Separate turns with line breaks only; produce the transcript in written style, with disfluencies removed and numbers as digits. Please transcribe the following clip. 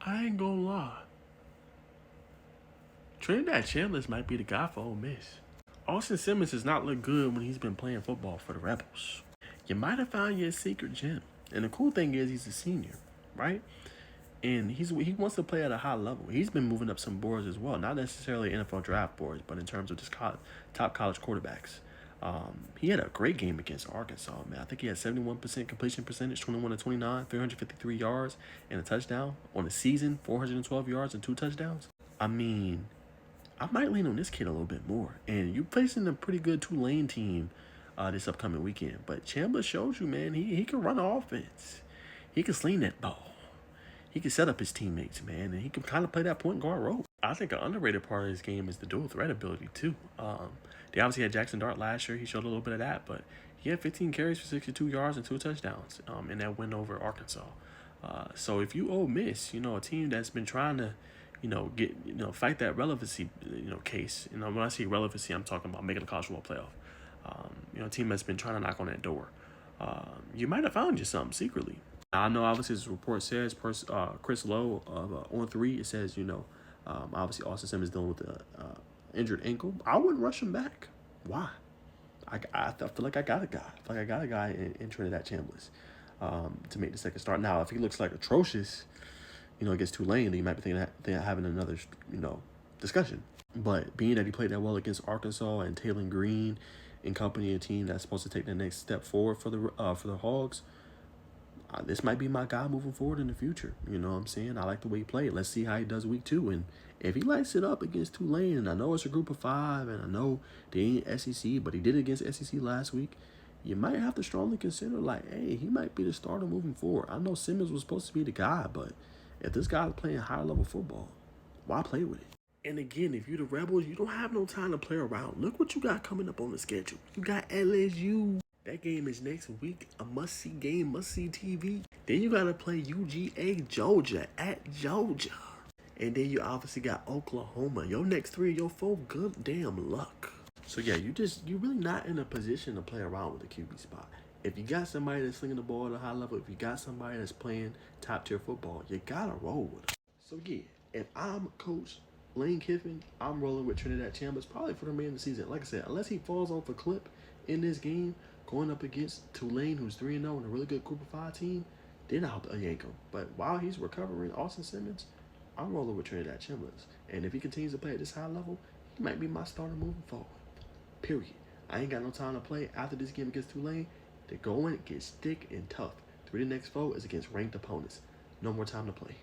I ain't gonna lie. Trinidad Chambliss might be the guy for Ole Miss. Austin Simmons has not looked good when he's been playing football for the Rebels. You might have found your secret gem. And the cool thing is he's a senior, right? And he wants to play at a high level. He's been moving up some boards as well, not necessarily NFL draft boards, but in terms of just top college quarterbacks. He had a great game against Arkansas, man. I think he had 71% completion percentage, 21 to 29, 353 yards, and a touchdown on the season, 412 yards and 2 touchdowns. I mean, I might lean on this kid a little bit more. And you facing a pretty good Tulane team this upcoming weekend. But Chambliss shows you, man, he can run an offense. He can sling that ball. He can set up his teammates, man, and he can kind of play that point guard role. I think an underrated part of his game is the dual threat ability, too. They obviously had Jackson Dart last year. He showed a little bit of that, but he had 15 carries for 62 yards and 2 touchdowns in that win over Arkansas. So if you Ole Miss, a team that's been trying to, fight that relevancy, case. When I say relevancy, I'm talking about making a college football playoff. A team that's been trying to knock on that door. You might have found you something secretly. I know obviously this report says Chris Lowe of On3, it says, obviously Austin Simmons dealing with an injured ankle. I wouldn't rush him back. Why? I feel like I got a guy. I feel like I got a guy in Trinidad Chambliss to make the second start. Now, if he looks like atrocious, against Tulane, then you might be thinking of having another, discussion. But being that he played that well against Arkansas and Taylor Green and company, a team that's supposed to take the next step forward for the Hogs, this might be my guy moving forward in the future. You know what I'm saying? I like the way he played. Let's see how he does week 2. And if he lights it up against Tulane, and I know it's a group of 5, and I know they ain't SEC, but he did it against SEC last week, you might have to strongly consider, hey, he might be the starter moving forward. I know Simmons was supposed to be the guy, but if this guy's playing high-level football, why play with it? And again, if you're the Rebels, you don't have no time to play around. Look what you got coming up on the schedule. You got LSU. That game is next week, a must-see game, must-see TV. Then you got to play UGA, Georgia, at Georgia. And then you obviously got Oklahoma. Your next 3 of your 4, good damn luck. So, yeah, you're really not in a position to play around with the QB spot. If you got somebody that's slinging the ball at a high level, if you got somebody that's playing top-tier football, you got to roll with them. So, yeah, if I'm Coach Lane Kiffin, I'm rolling with Trinidad Chambliss probably for the remainder of the season. Like I said, unless he falls off a cliff in this game, going up against Tulane, who's 3-0 and a really good Group of 5 team, then I'll yank him. But while he's recovering, Austin Simmons, I'm rolling with Trinidad Chambliss. And if he continues to play at this high level, he might be my starter moving forward. Period. I ain't got no time to play after this game against Tulane. They're going, it gets thick and tough. 3 of the next 4 is against ranked opponents. No more time to play.